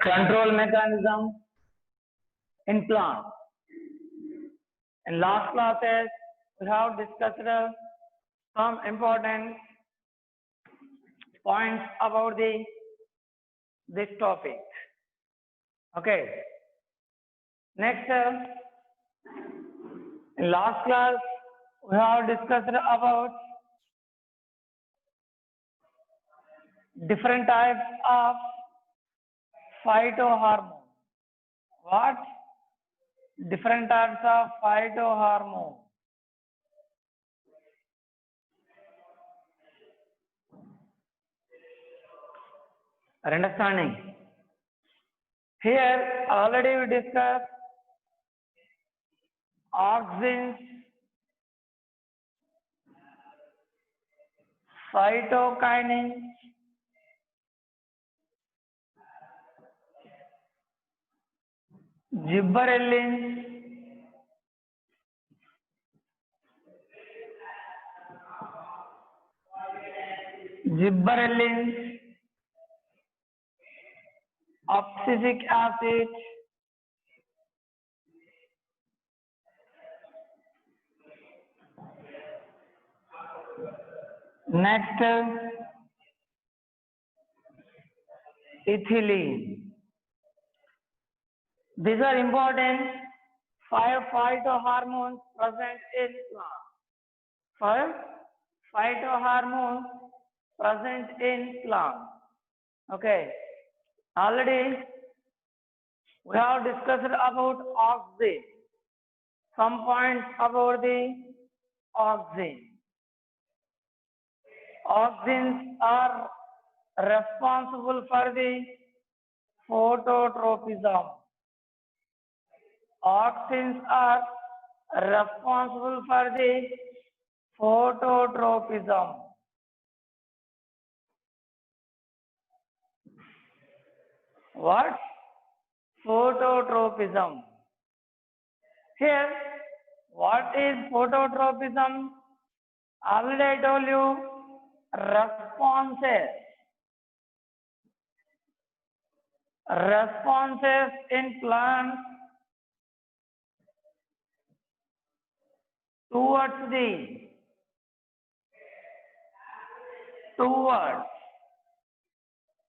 Control mechanism in plants. In last classes, we have discussed some important points about this topic. Okay. Next, in last class, we have discussed about different types of phytohormone. What? Different types of phytohormone. Are understanding? Here already we discussed auxins, cytokinins, gibberellins, abscisic acid, next ethylene. These are important 5 phytohormones present in plant. 5 phytohormones present in plant. Okay. Already we have discussed about auxin. Some points about the auxin. Auxins are responsible for the phototropism. Auxins are responsible for the phototropism. What? Phototropism. Here, what is phototropism? Already I told you, responses in plants towards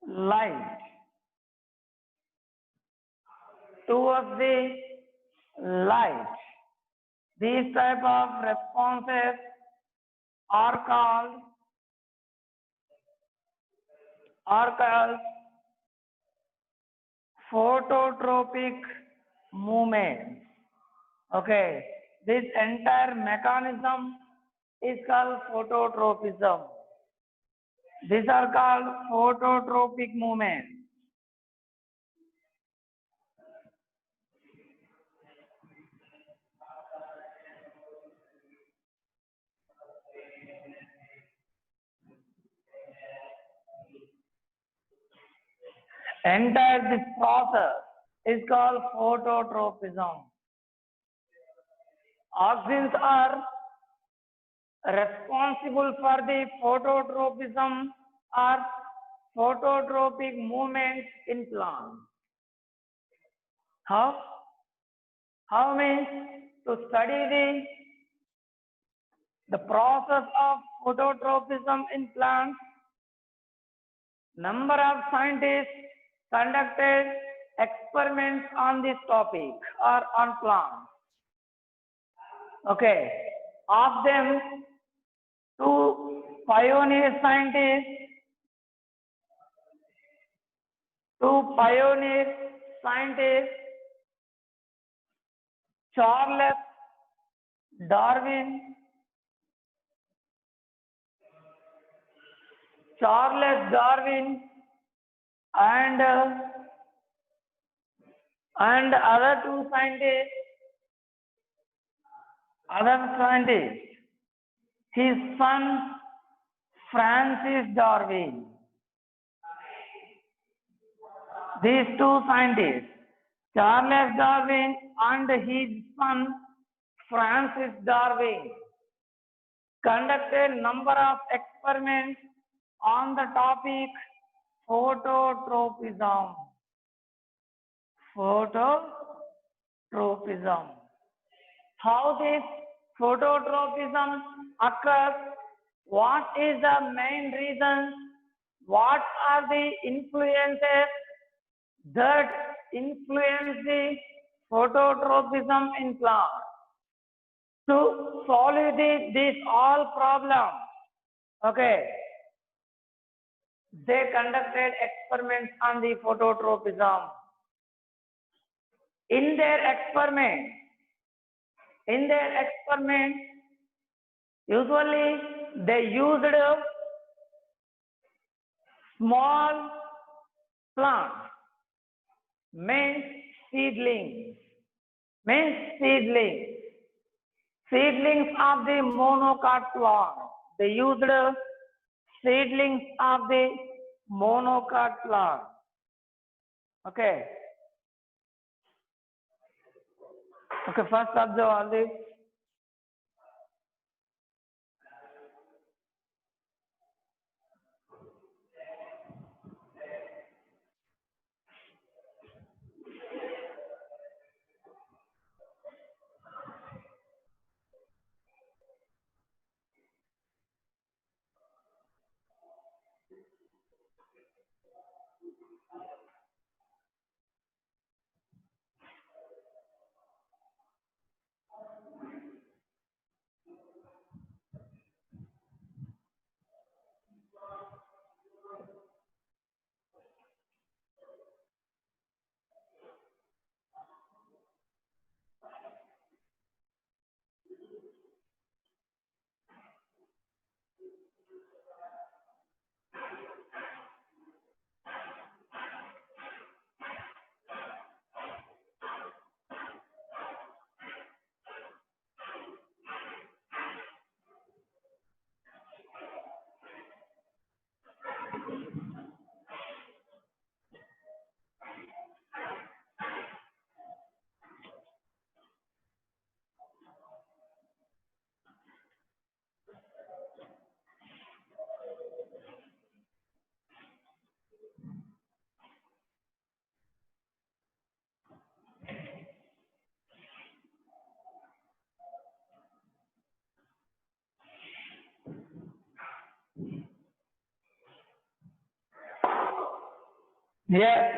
light, towards the light. These type of responses are called phototropic movements. Okay, this entire mechanism is called phototropism. These are called phototropic movements. Entire this process is called phototropism. Auxins are responsible for the phototropism or phototropic movements in plants. How? How means to study the process of phototropism in plants. Number of scientists conducted experiments on this topic or on plants. Okay, of them, 2 pioneer scientists, Charles Darwin and other 2 scientists, his son Francis Darwin. These 2 scientists, Charles Darwin and his son Francis Darwin, conducted number of experiments on the topic phototropism. Phototropism. How this phototropism occurs, what is the main reason, what are the influences that influence the phototropism in plants. To solve this all problem, okay, they conducted experiments on the phototropism. In their experiment, usually they used small plants, means seedlings of the monocot plant. They used seedlings of the monocot plant. Okay. Okay, first observe all this. Yes.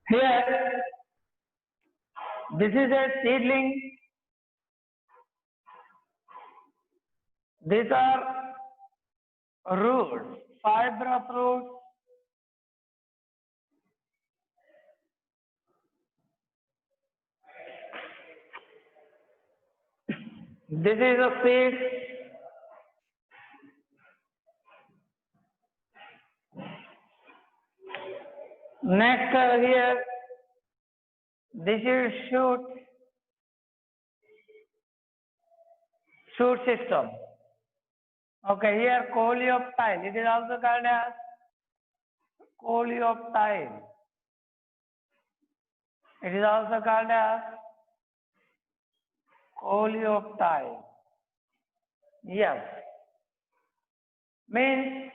Here, this is a seedling. These are roots, fibrous roots. This is a seed. Next here, this is shoot system. Okay, here coleoptile. It is also called as coleoptile. It is also called as coleoptile. Yes. Means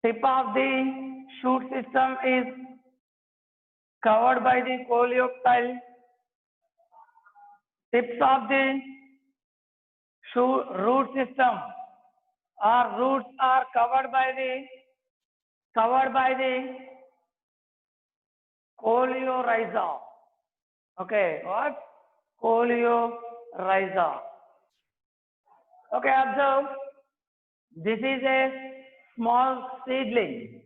tip of the shoot system is covered by the coleoptile. Tips of the root system or roots are covered by the coleorhiza. Okay, what? Coleorhiza. Okay, observe. This is a small seedling.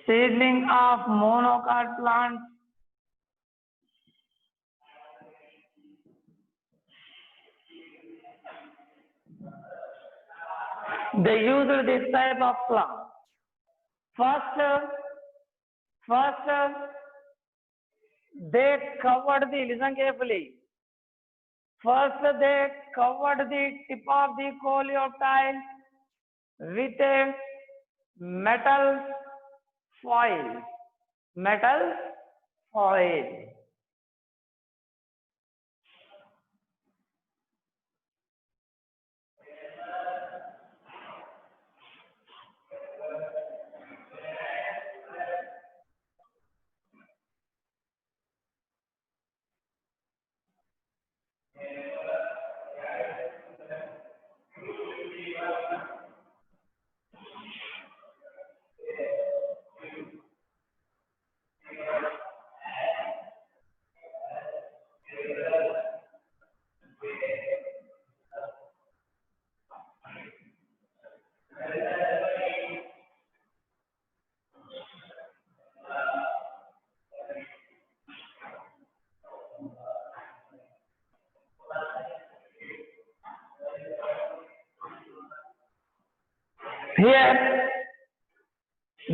Seedling of monocot plant. They use this type of plant. First, they covered the, listen carefully. First, they covered the tip of the coleoptile with a metal foil. Metal foil. Here,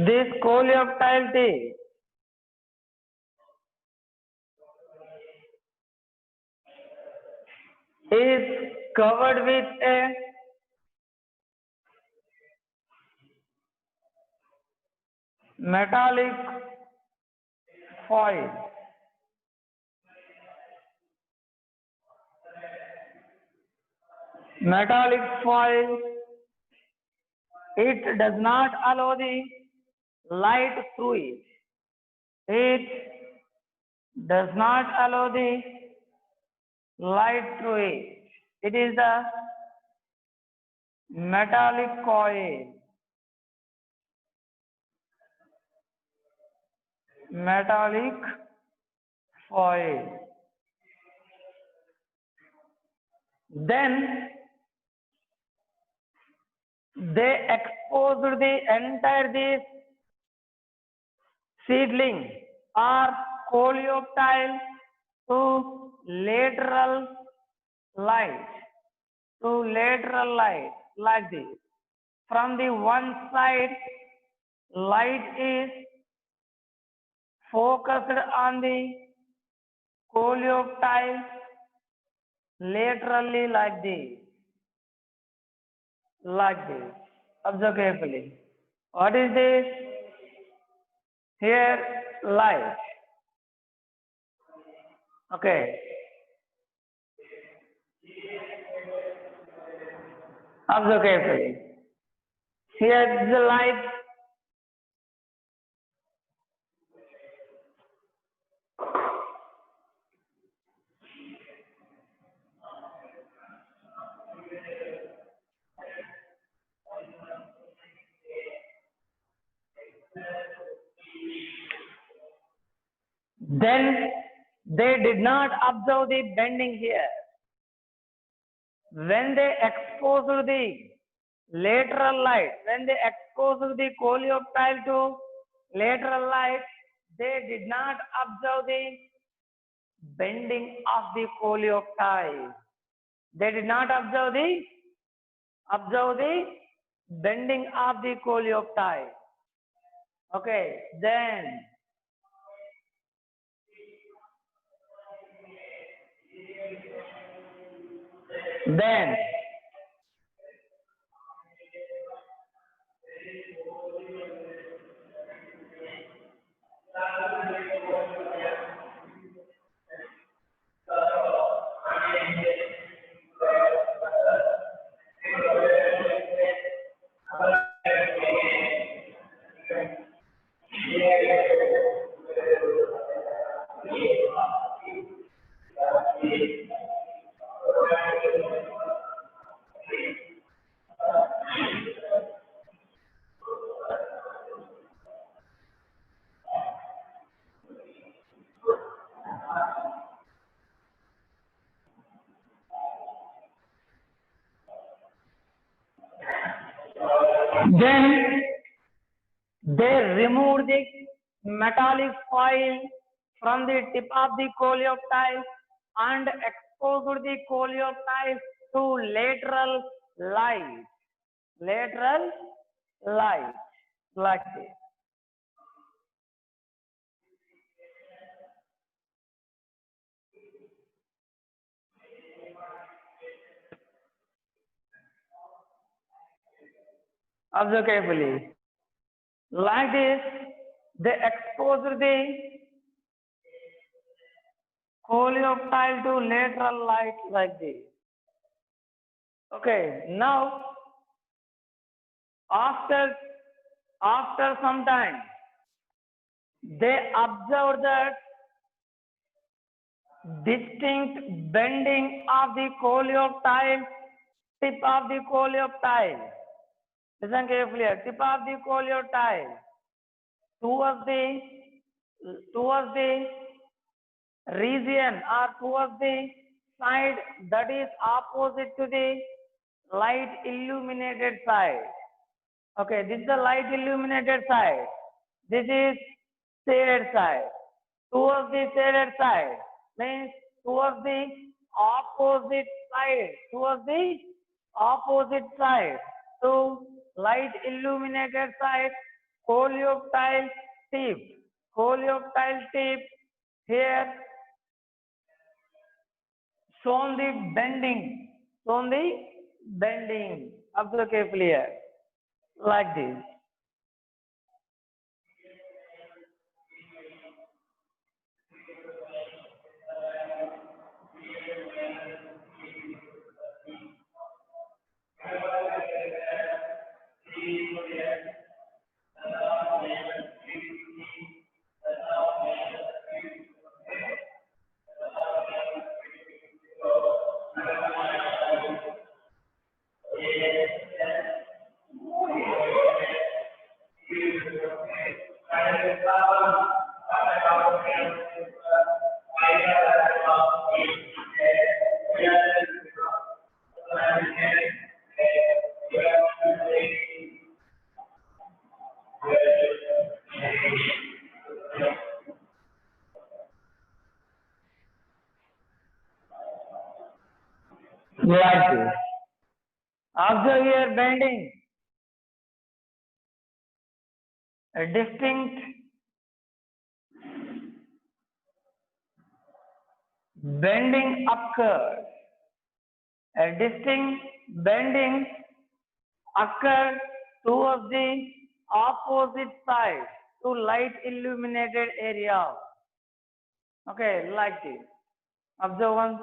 this coleoptile tea is covered with a metallic foil. Metallic foil, it does not allow the light through it. It does not allow the light through it. It is the metallic coil. Metallic foil. Then they exposed the entire this seedling or coleoptile to lateral light, like this. From the one side, light is focused on the coleoptile laterally like this. Observe carefully. What is this? Here, light. Okay. Observe carefully. Here is the light. Then they did not observe the bending here. When they exposed the lateral light, when they exposed the coleoptile to lateral light, they did not observe the bending of the coleoptile. They did not observe the bending of the coleoptile. Okay, then Then Then they removed the metallic foil from the tip of the coleoptile and exposed the coleoptile to lateral light. Lateral light, like this. Observe carefully. Like this, they expose the coleoptile to lateral light like this. Okay, now after some time, they observe that distinct bending of the coleoptile, tip of the coleoptile. Listen carefully, tip of the coleoptile towards the region or towards the side that is opposite to the light illuminated side. Okay, this is the light illuminated side. This is shaded side. Towards the shaded side means towards the opposite side. Towards the opposite side to light illuminated side, coleoptile tip. Coleoptile tip here shown the bending. Shown the bending. Observe carefully here. Like this. Like this. Observe here bending. A distinct bending occurs. A distinct bending occurs towards the opposite side to light illuminated area. Okay, like this. Observe once.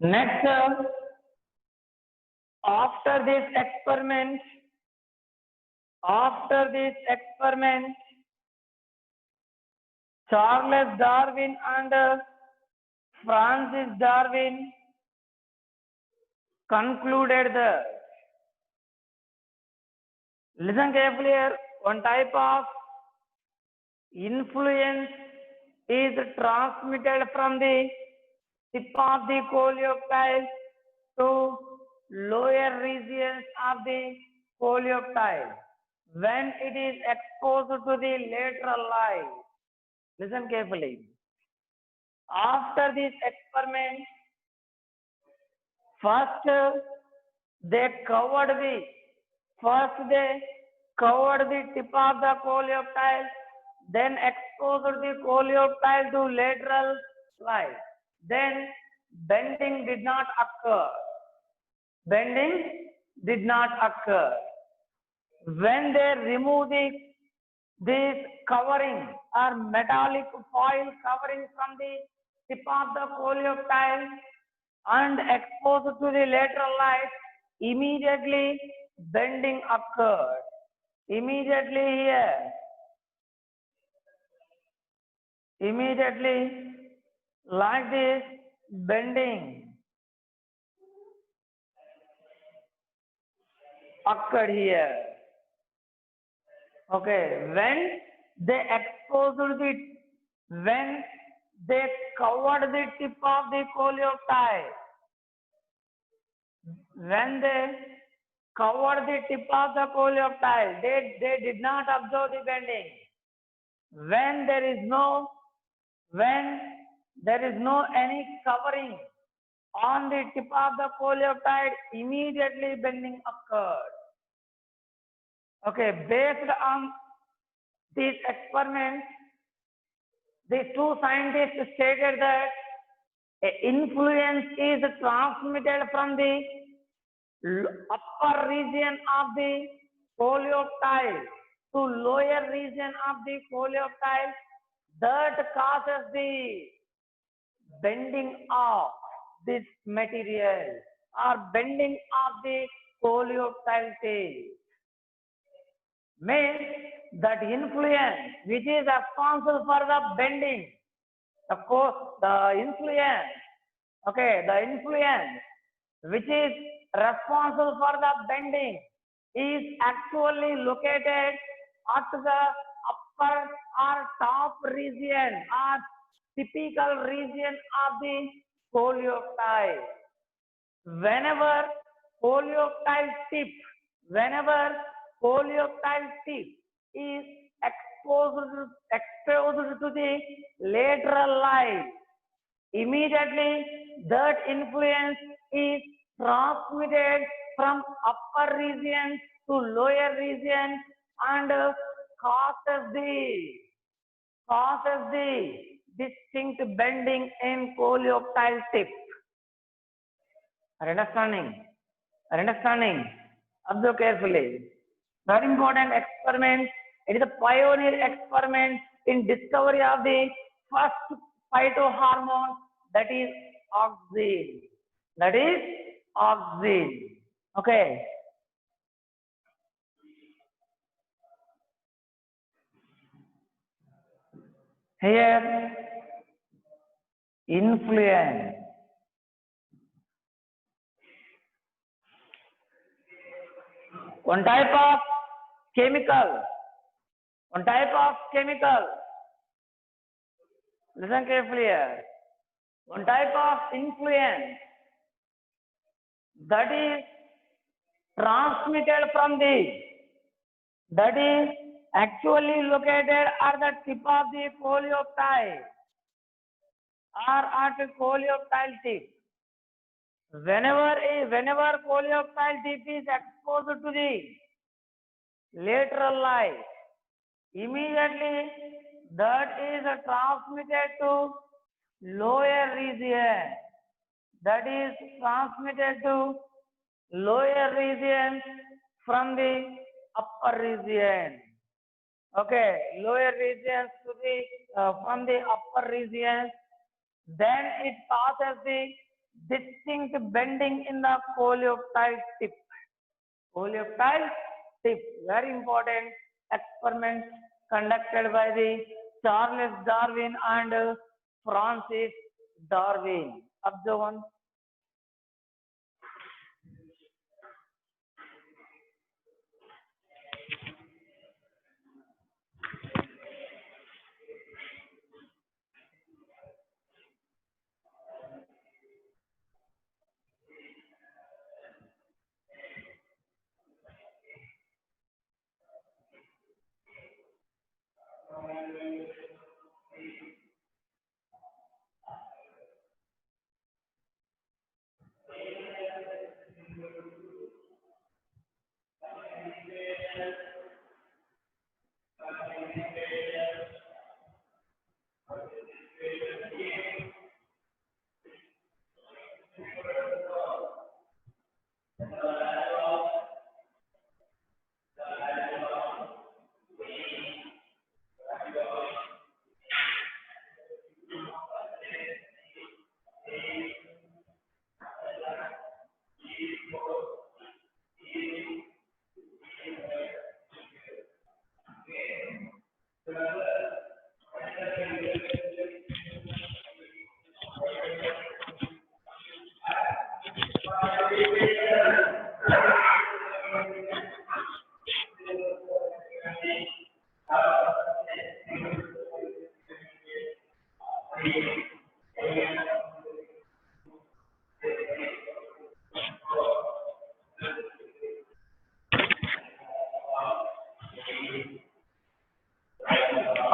Next, after this experiment, Charles Darwin and Francis Darwin concluded that, listen carefully here, one type of influence is transmitted from the tip of the coleoptile to lower regions of the coleoptile when it is exposed to the lateral light. Listen carefully. After this experiment, first they covered the tip of the coleoptile, then exposed the coleoptile to lateral light. Then bending did not occur. Bending did not occur. When they remove this covering or metallic foil covering from the tip of the coleoptile and exposed to the lateral light, immediately bending occurred. Immediately here. Immediately like this, bending occurred here. Okay, when they covered the tip of the coleoptile, they did not observe the bending. When there is no any covering on the tip of the coleoptile, immediately bending occurred. Okay, based on this experiment, the two scientists stated that influence is transmitted from the upper region of the coleoptile to lower region of the coleoptile that causes the bending of this material or bending of the coleoptile tail. Means that influence which is responsible for the bending, the influence which is responsible for the bending is actually located at the upper or top region or typical region of the coleoptile. Whenever coleoptile tip is exposed to the lateral light, immediately that influence is transmitted from upper region to lower region and causes the distinct bending in coleoptile tip. Are you understanding? Observe carefully. Very important experiment. It is a pioneer experiment in discovery of the first phytohormone, that is auxin. Okay. Here, influence. One type of chemical. Listen carefully here. One type of influence that is transmitted from that is actually located at the tip of the coleoptile or at the coleoptile tip. Whenever coleoptile tip is exposed to the lateral light, immediately that is transmitted to lower region. That is transmitted to lower region from the upper region. Okay, lower regions to the from the upper region. Then it causes the distinct bending in the coleoptile tip. Very important experiment conducted by the Charles Darwin and Francis Darwin. Observe one.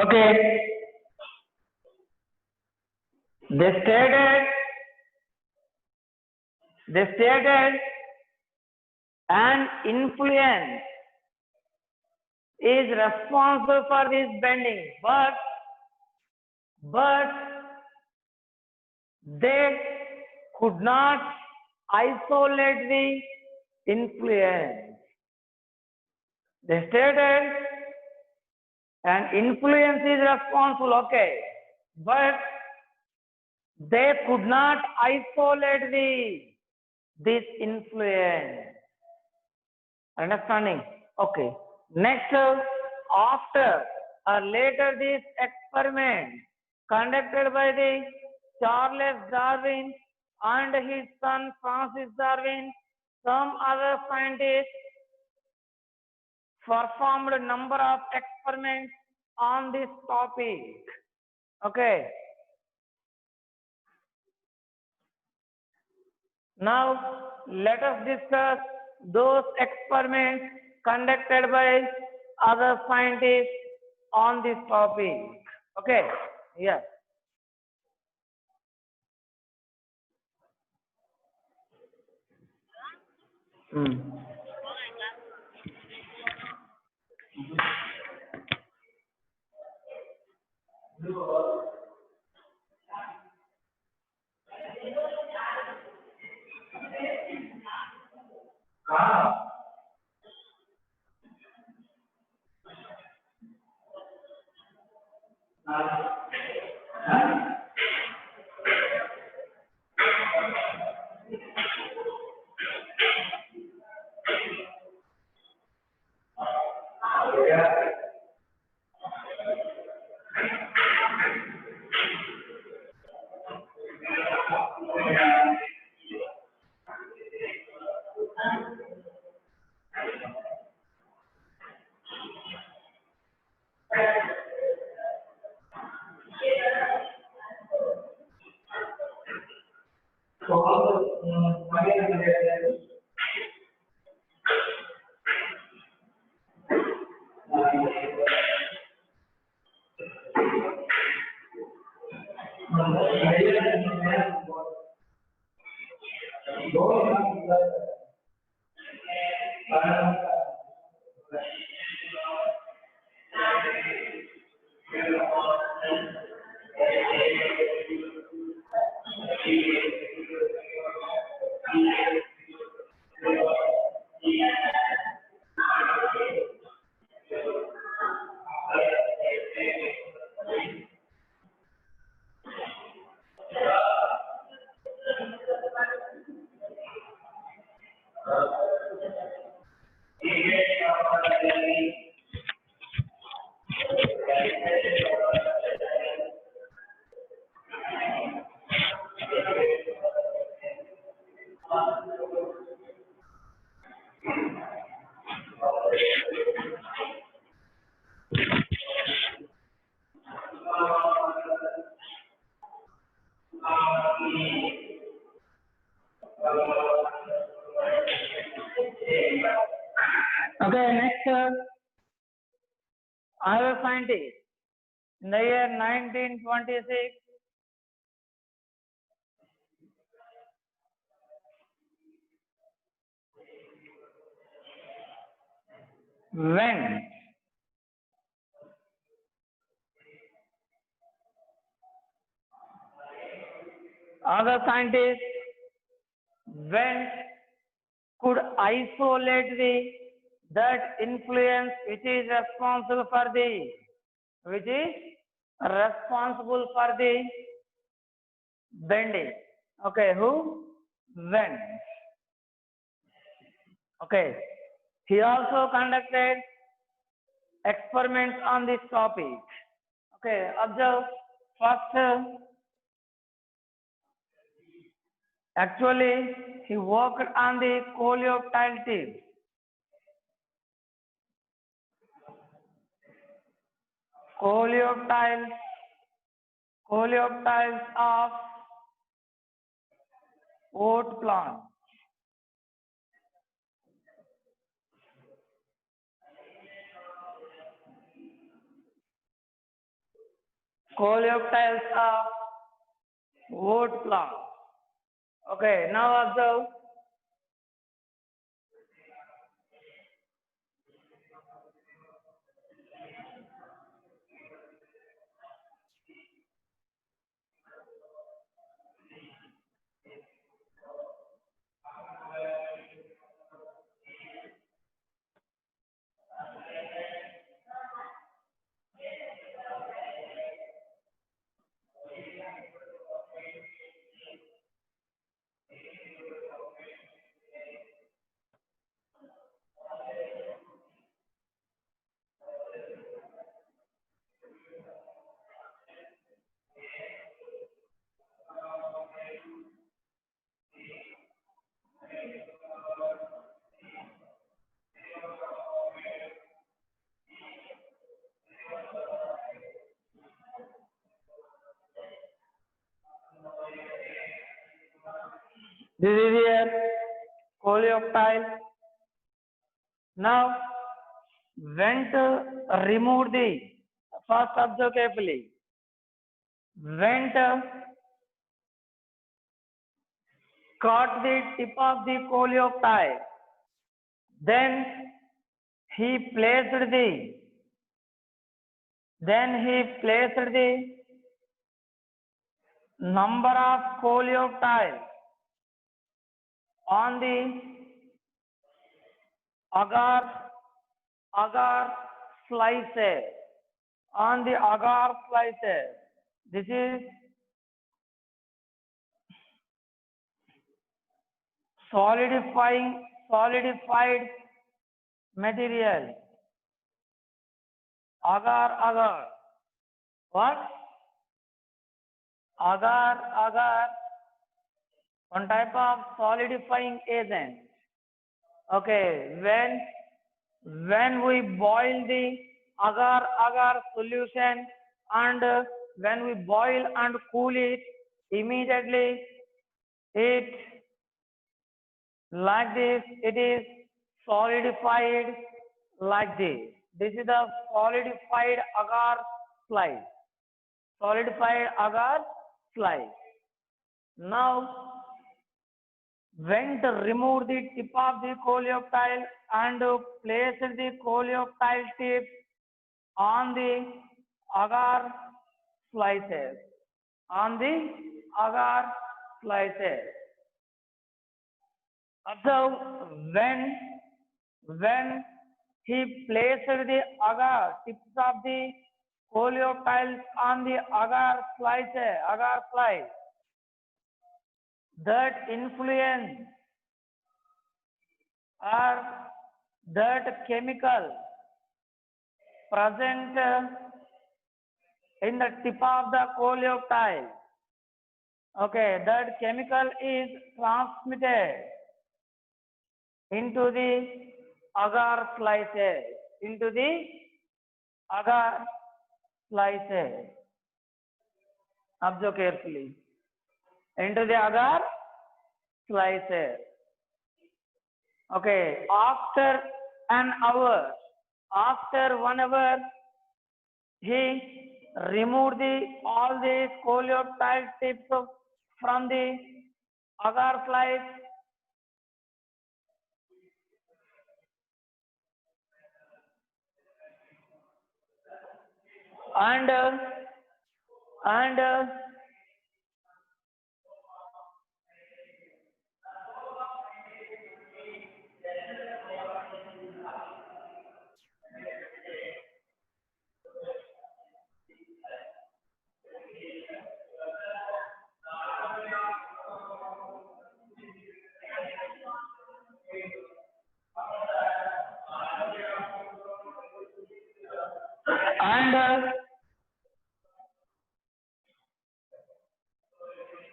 Okay. They stated an influence is responsible for this bending, but they could not isolate the influence. They stated an influence is responsible, okay, but they could not isolate this influence. Understanding? Okay. Next, after or later this experiment conducted by the Charles Darwin and his son Francis Darwin, some other scientists performed a number of experiments on this topic. Okay. Now let us discuss those experiments conducted by other scientists on this topic. Okay. Yes. scientist in the year 1926? When? Other scientists, when could isolate the that influence which is responsible for the bending. Okay, who? When. Okay. He also conducted experiments on this topic. Okay, observe first. Actually, he worked on the coleoptile tube. Coleoptiles of oat plant. Coleoptiles of oat plant. Okay, now observe. This is here coleoptile. Now, when to remove the first observe carefully. When to cut the tip of the coleoptile, then he placed the number of coleoptiles on the agar slices. On the agar slices. This is solidified material. Agar. What? Agar, one type of solidifying agent. Okay, when we boil the agar solution and when we boil and cool it, immediately it like this, it is solidified like this. This is the solidified agar slide. Now, when to remove the tip of the coleoptile and place the coleoptile tip on the agar slices. Observe when he placed the tips of the coleoptiles on the agar slice, that influence or that chemical present in the tip of the coleoptile. Okay, that chemical is transmitted into the agar slices. Observe carefully. Into the agar slices. Okay, after 1 hour, he removed all the coleoptile tips from the agar flies and and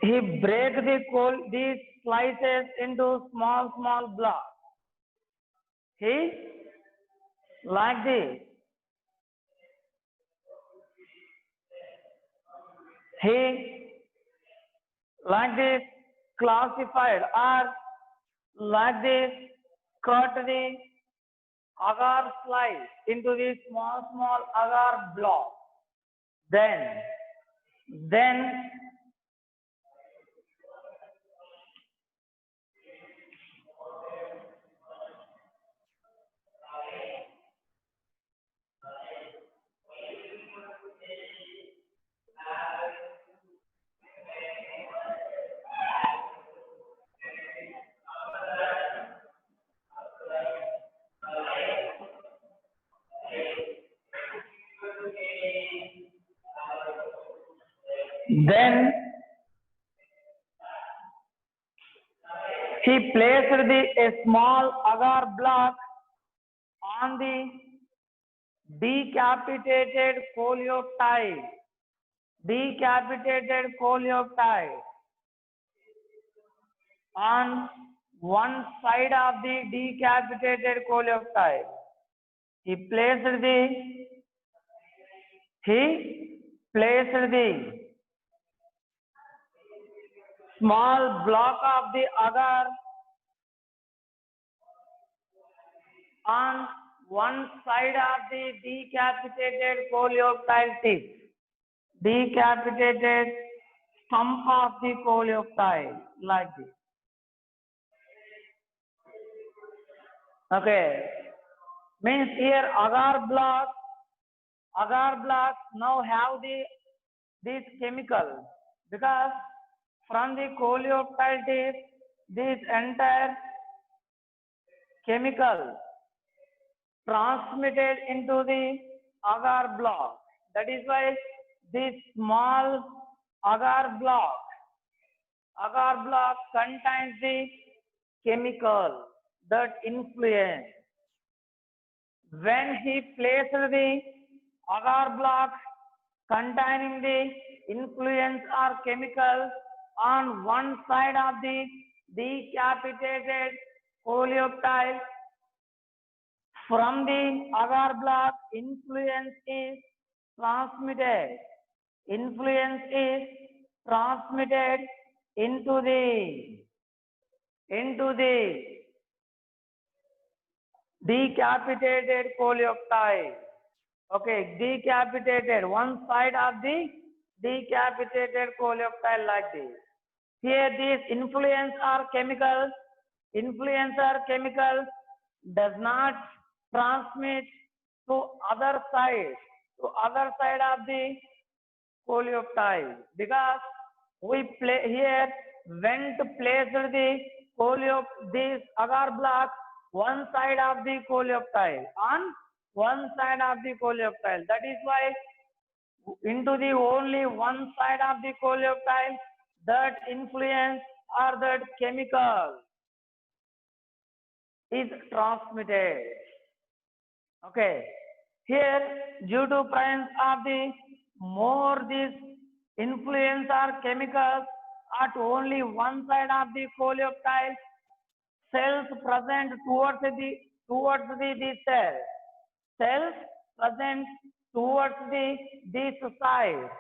he break these slices into small blocks. He like this. He like this classified or like this cut the agar slice into these small agar blocks. Then he placed a small agar block on the decapitated coleoptile. On one side of the decapitated coleoptile. He placed the small block of the agar on one side of the decapitated coleoptile tip, decapitated stump of the coleoptile, like this. Okay, means here agar blocks now have this chemical, because from the coleoptile tip this entire chemical transmitted into the agar block. That is why this small agar block contains the chemical that influence. When he placed the agar block containing the influence or chemical on one side of the decapitated coleoptile, from the agar block influence is transmitted into the decapitated coleoptile. Okay, decapitated, one side of the decapitated coleoptile, like this. Here this influencer chemical does not transmit to other side of the coleoptile, because we here went to place this agar block one side of the coleoptile, on one side of the coleoptile. That is why into the only one side of the coleoptile that influence or that chemical is transmitted. Okay, here due to presence of the more this influence or chemicals at only one side of the coleoptile, cells present towards the cells present towards this side,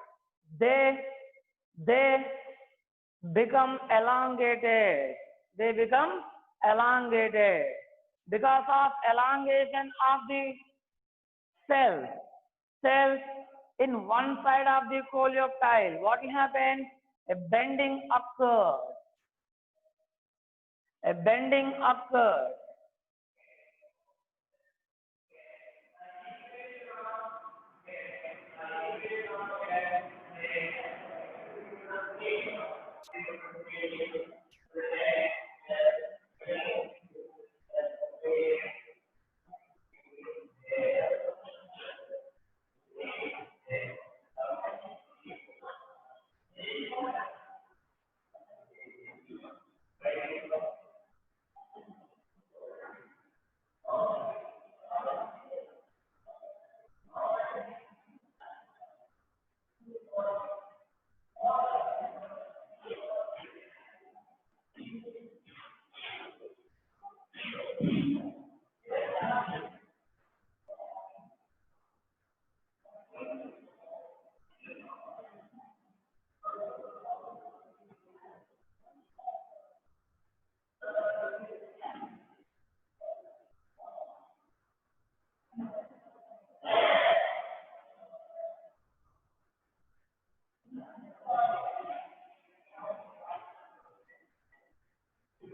they become elongated. Because of elongation of the cells in one side of the coleoptile, what will happen? A bending occurs. A bending occurs.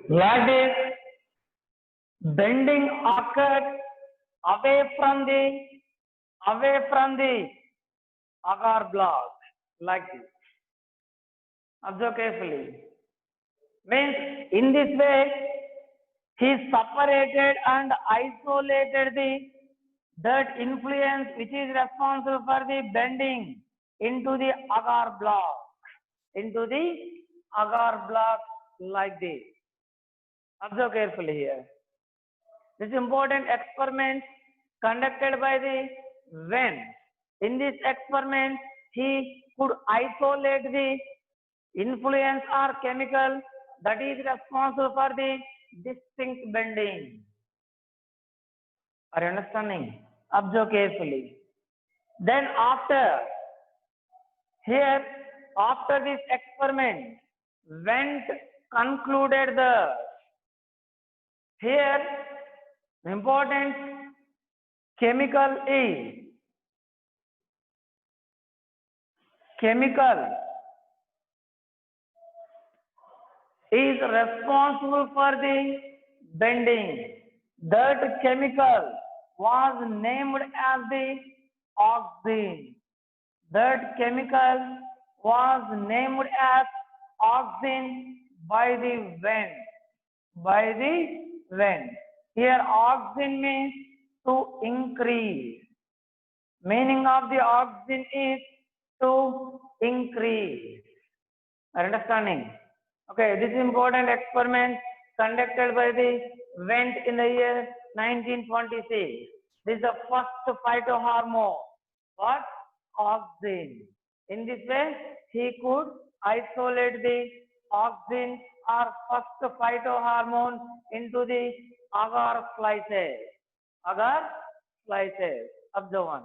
Like this, bending occurs away from the agar block, like this. Observe carefully. Means in this way, he separated and isolated that influence which is responsible for the bending into the agar block, like this. Observe carefully here. This is important experiment conducted by the Venn. In this experiment, he could isolate the influence or chemical that is responsible for the distinct bending. Are you understanding? Observe carefully. Then after this experiment, Wendt concluded the important chemical is responsible for the bending. That chemical was named as the auxin. That chemical was named as auxin by the Venn. Here auxin means to increase. Meaning of the auxin is to increase. Are you understanding? Okay, this is important experiment conducted by the Wendt in the year 1926. This is the first phytohormone. What? Auxin. In this way, he could isolate the auxin or first phytohormone into the agar slices. Observe one.